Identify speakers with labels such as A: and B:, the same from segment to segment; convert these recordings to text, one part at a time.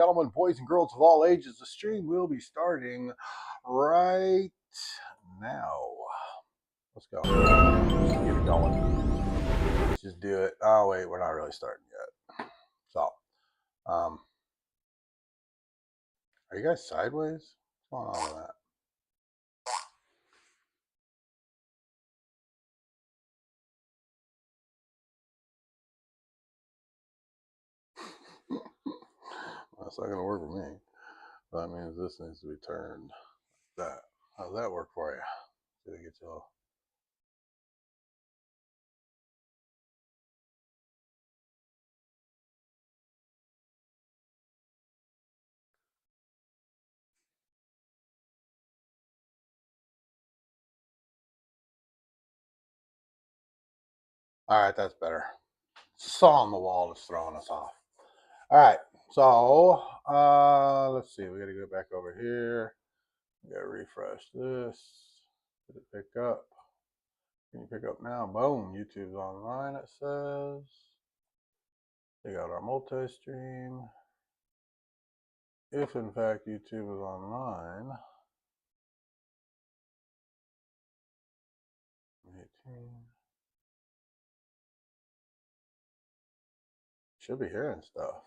A: Gentlemen, boys and girls of all ages, the stream will be starting right now. Let's go. Let's get it going. Let's just do it. Oh wait, we're not really starting yet. So, are you guys sideways? What's going on with that? That's not gonna work for me. That means this needs to be turned like that. How's that work for you? Did I get you all? All right, that's better. Saw on the wall is throwing us off. All right, so let's see. We got to go back over here. We got to refresh this. Did it pick up? Can you pick up now? Boom, YouTube's online, it says. They got our multi-stream. If in fact YouTube is online. 18. Should be hearing stuff.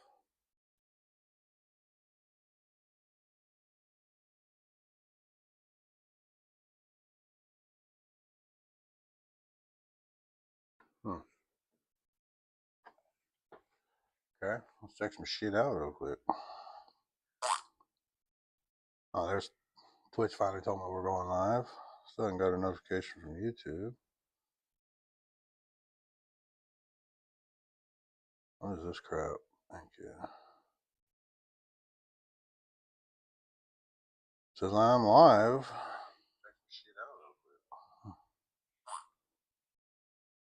A: Okay, let's check some shit out real quick. Oh, there's Twitch finally told me we're going live. Still haven't got a notification from YouTube. What is this crap? Thank you. Says I'm live. Check some shit out real quick.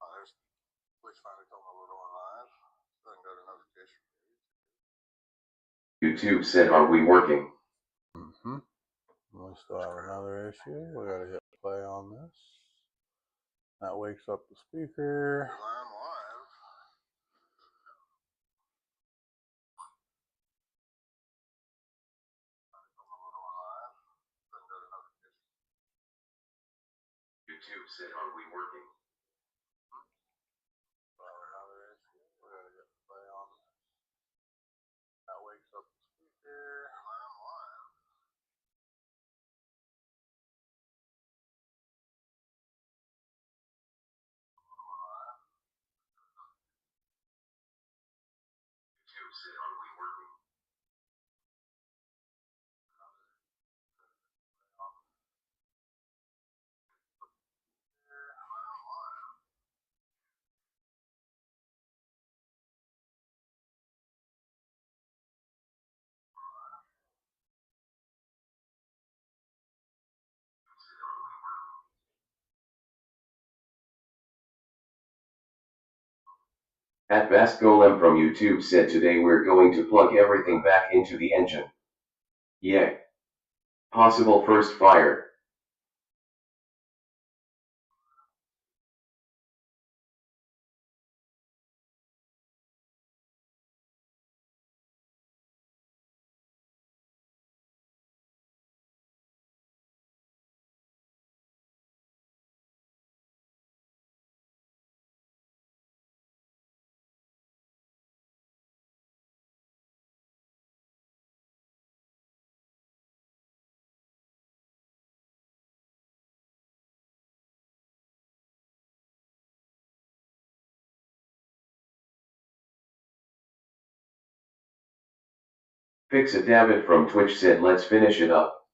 A: Oh, there's Twitch finally told me we're going live. Still haven't got a notification from
B: YouTube said, "Are we working?"
A: We still have another issue. We gotta hit play on this. That wakes up the speaker. I'm live.
B: YouTube said, "Are we working?"
A: Another issue. We gotta hit play on this. That wakes up the speaker. I'm live.
B: YouTube said, "Are we working?" At Bast Golem from YouTube said, "Today we're going to plug everything back into the engine." Yeah. Possible first fire. Fix it David from Twitch said, "Let's finish it up."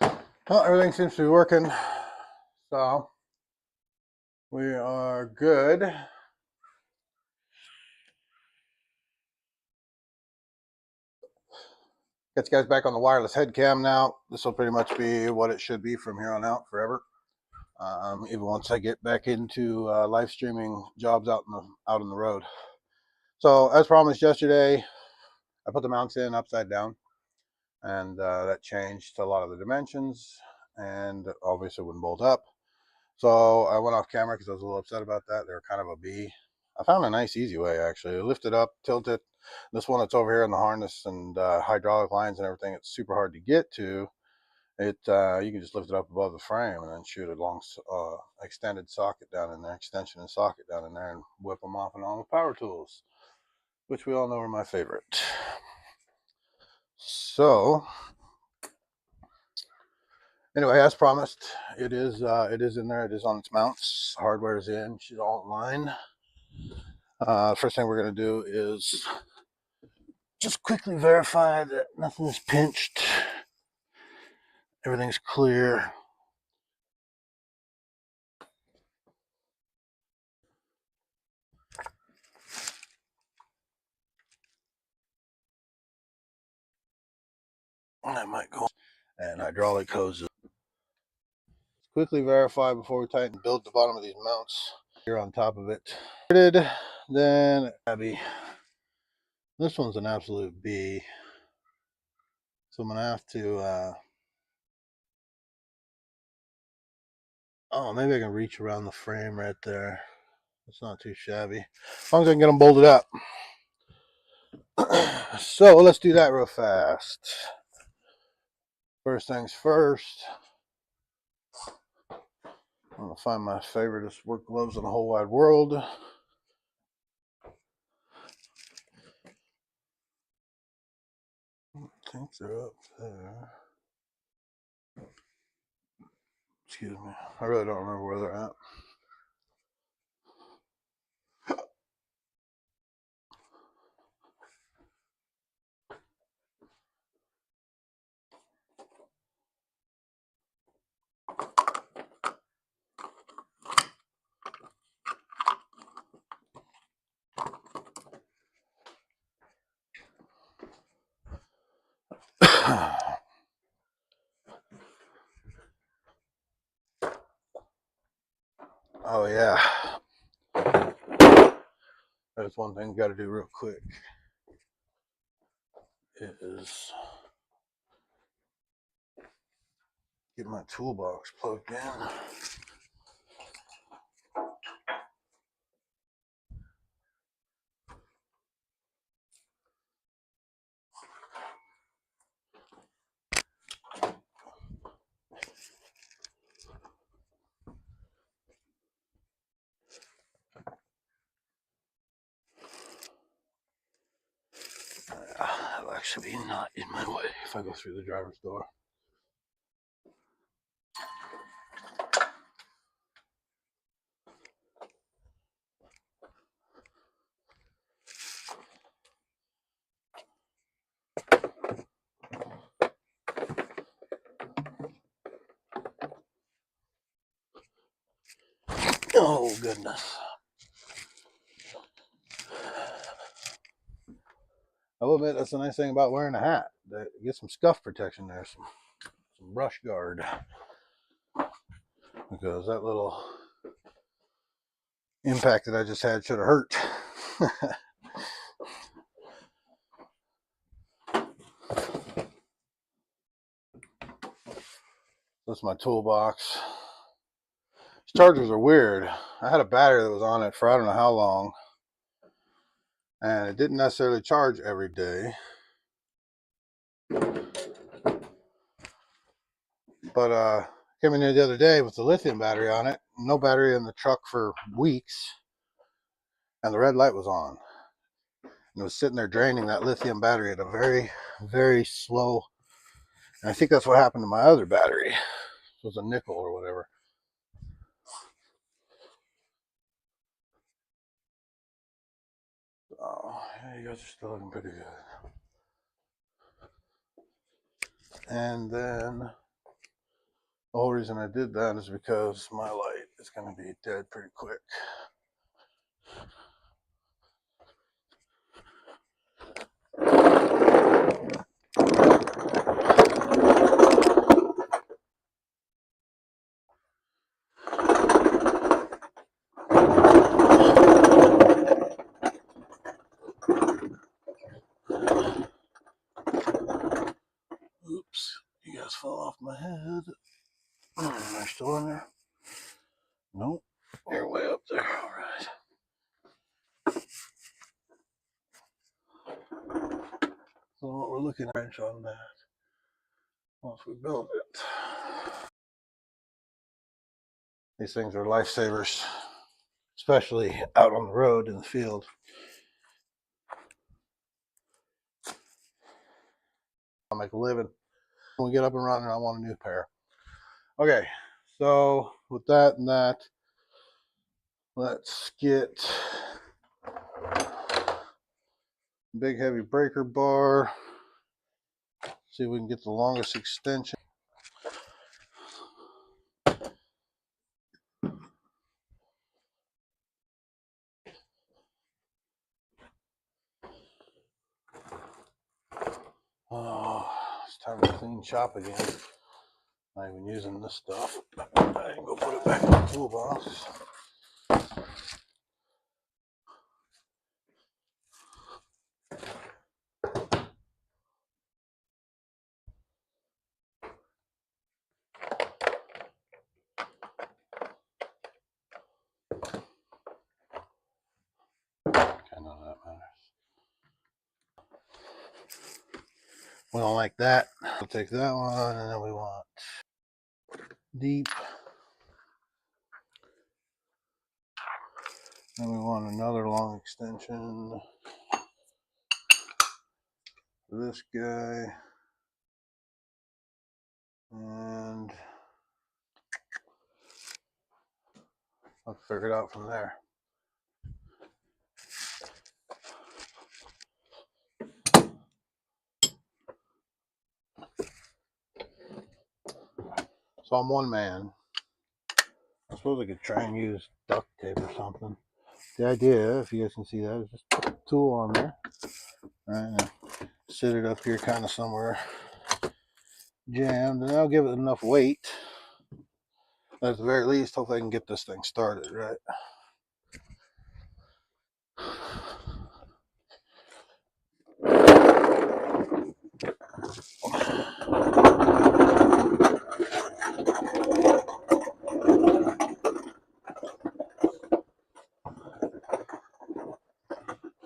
A: Well, everything seems to be working. So, we are good. Get you guys back on the wireless head cam now. This will pretty much be what it should be from here on out forever. Even once I get back into live streaming jobs out on the road. So as promised yesterday, I put the mounts in upside down, and that changed a lot of the dimensions, and obviously wouldn't bolt up. So I went off camera because I was a little upset about that. They were kind of a B. I found a nice easy way actually. Lift it up, tilt it, This one that's over here in the harness and hydraulic lines and everything, it's super hard to get to. You can just lift it up above the frame and then shoot a long extended socket down in there, extension and socket down in there, and whip them off and on with power tools, which we all know are my favorite. So anyway, as promised, it is in there. It is on its mounts. Hardware is in. She's all in line. First thing we're going to do is just quickly verify that nothing is pinched. Everything's clear. That might go. And hydraulic hoses. Quickly verify before we tighten, build the bottom of these mounts here on top of it. Then Abby, this one's an absolute B, so I'm gonna have to oh, maybe I can reach around the frame right there. It's not too shabby, as long as I can get them bolted up. So let's do that real fast. First things first, I'm gonna find my favoriteest work gloves in the whole wide world. I think they're up there. Excuse me, I really don't remember where they're at. Oh yeah, there's one thing got to do real quick. It is get my toolbox plugged in. That'll actually be not in my way if I go through the driver's door. Oh goodness. I will admit that's the nice thing about wearing a hat. That you get some scuff protection there, some brush guard. Because that little impact that I just had should have hurt. That's my toolbox. These chargers are weird. I had a battery that was on it for I don't know how long, and it didn't necessarily charge every day. But came in here the other day with the lithium battery on it. No battery in the truck for weeks, and the red light was on. And it was sitting there draining that lithium battery at a very, very slow. And I think that's what happened to my other battery. It was a nickel or whatever. Oh, yeah, you guys are still looking pretty good. And then the whole reason I did that is because my light is going to be dead pretty quick. Oops, you guys fall off my head. Am I still in there? Nope, you're way up there. All right. So what we're looking at wrench on that once we build it. These things are lifesavers, especially out on the road in the field. I'll make a living. When we get up and running, I want a new pair. Okay, so with that and that, let's get big heavy breaker bar. See if we can get the longest extension. Oh, it's time to clean shop again. Not even using this stuff. I can go put it back in the toolbox. Okay, none of that matters. We don't like that. We'll take that one, and then we want deep. And we want another long extension for this guy. And I'll figure it out from there. So I'm one man. I suppose I could try and use duct tape or something. The idea, if you guys can see that, is just put the tool on there. And sit it up here kind of somewhere jammed, and I'll give it enough weight. At the very least, hopefully I can get this thing started, right?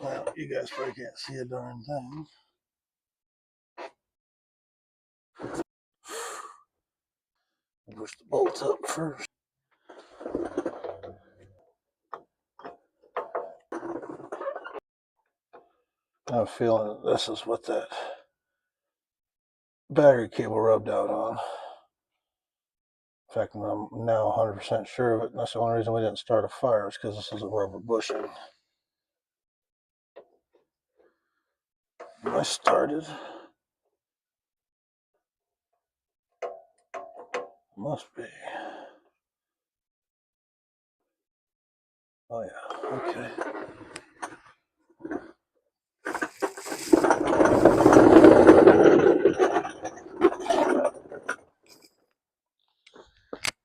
A: Well, you guys probably can't see a darn thing. Push the bolts up first. I have a feeling this is what that battery cable rubbed out on. In fact, I'm now 100% sure of it. And that's the only reason we didn't start a fire is because this is a rubber bushing. I started. Must be. Oh yeah, okay.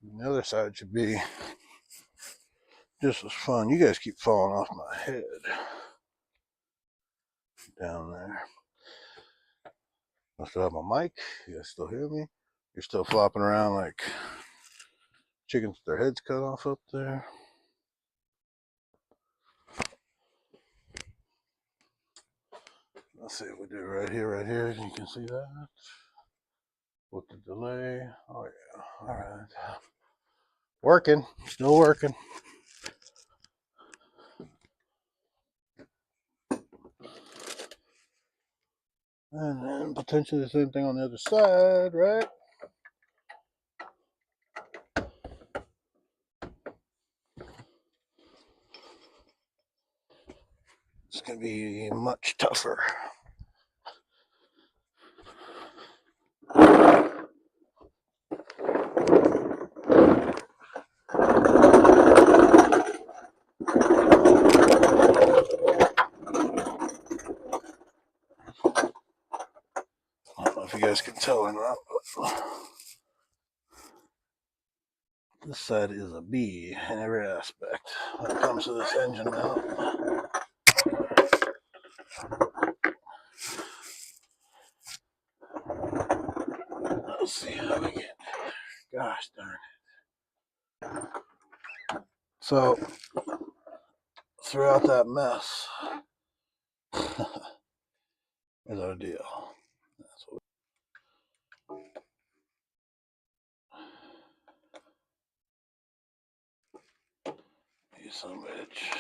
A: And the other side should be just as fun. You guys keep falling off my head. Down there. I still have my mic. You guys still hear me? You're still flopping around like chickens with their heads cut off up there. Let's see what we do right here. You can see that. With the delay. Oh yeah. All right. Working. Still working. And then potentially the same thing on the other side, right? It's going to be much tougher. I don't know if you guys can tell or not, but this side is a B in every aspect when it comes to this engine mount. Let's see how we get. Gosh darn it. So, throughout that mess, is our deal. That's what you son of a bitch.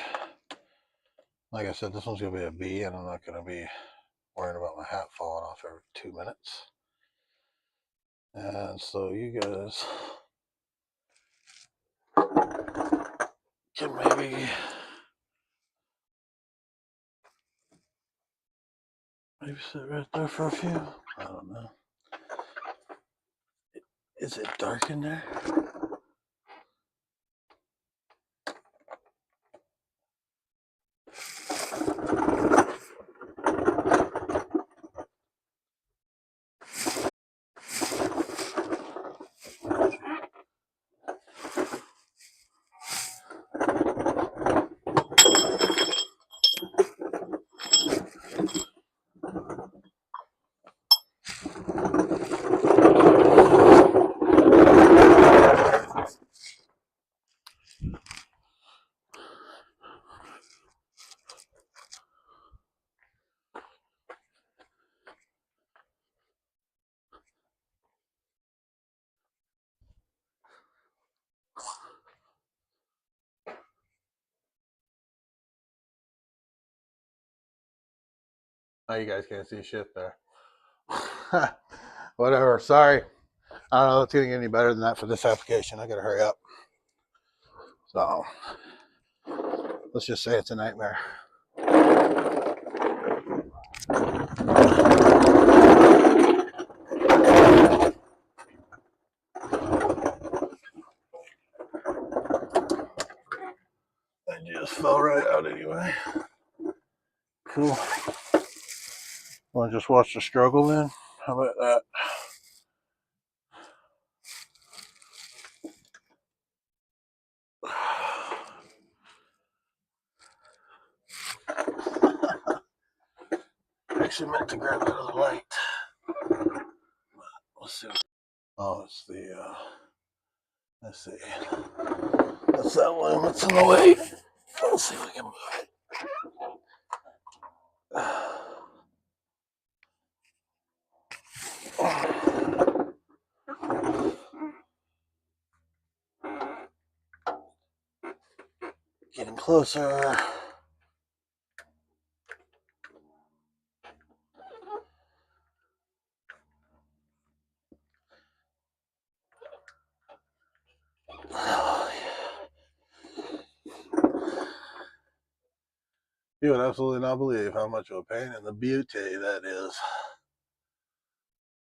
A: Like I said, this one's gonna be a B, and I'm not gonna be worrying about my hat falling off every 2 minutes. And so you guys can maybe sit right there for a few. I don't know. Is it dark in there? Oh, you guys can't see shit there. Whatever. Sorry. I don't know. It's gonna get any better than that for this application. I gotta hurry up. So let's just say it's a nightmare. I just fell right out anyway. Cool. Want to just watch the struggle then? How about that? I actually meant to grab another light. Let's see. Oh, it's the, let's see. That's that one that's in the way. Let's see if we can move it. Getting closer. You would absolutely not believe how much of a pain in the beauty that is.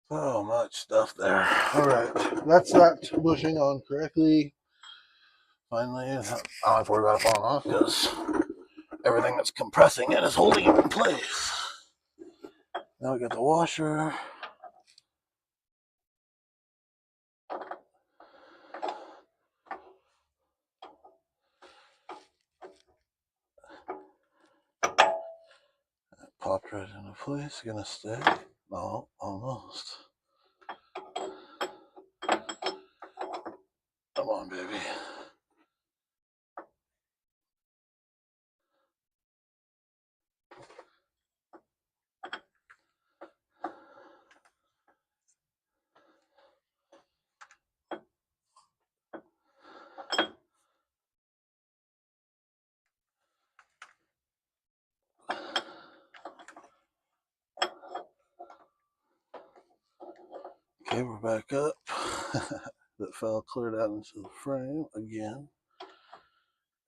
A: So much stuff there. All right, that's that bushing on correctly. Finally, I don't have to worry about it falling off because everything that's compressing it is holding it in place. Now we got the washer. Popped right into place. Gonna stay. No, almost. Come on, baby. Okay, we're back up. That fell cleared out into the frame again.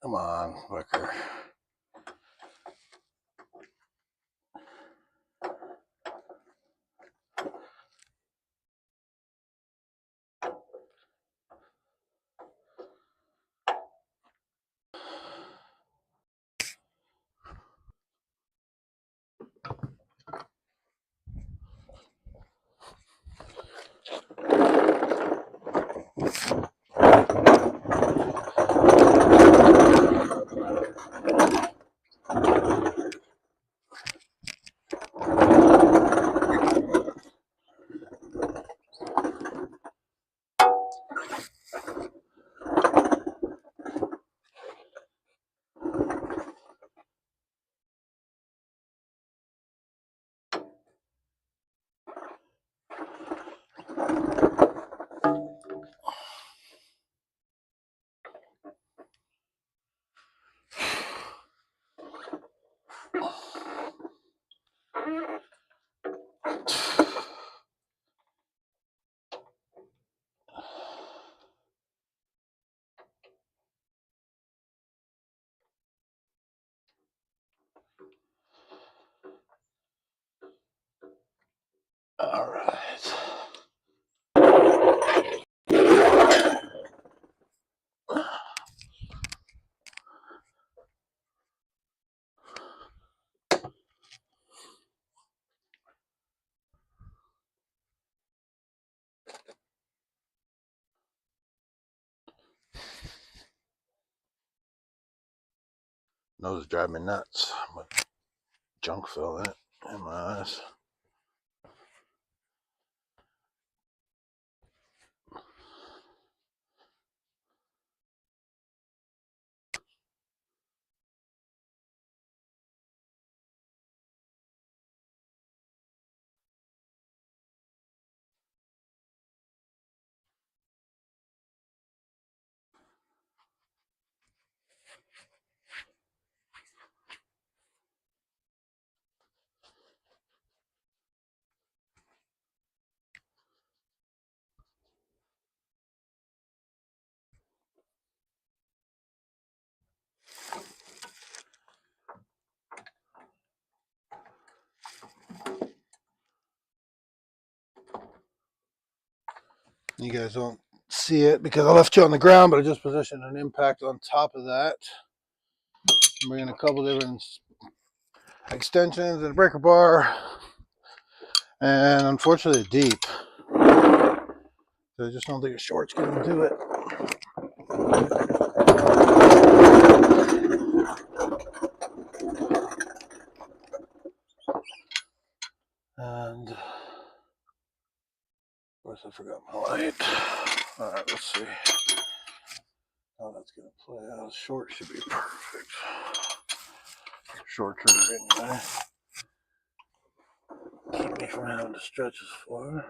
A: Come on, Wicker. All right. Nose drive me nuts. Junk fill in it in my eyes. You guys don't see it because I left you on the ground, but I just positioned an impact on top of that. I'm bringing a couple different extensions and a breaker bar, and unfortunately deep. So I just don't think a short's going to do it. And of course I forgot my light. All right, let's see how that's going to play out. Short should be perfect. Short term anyway. Keep me from having to stretch as far.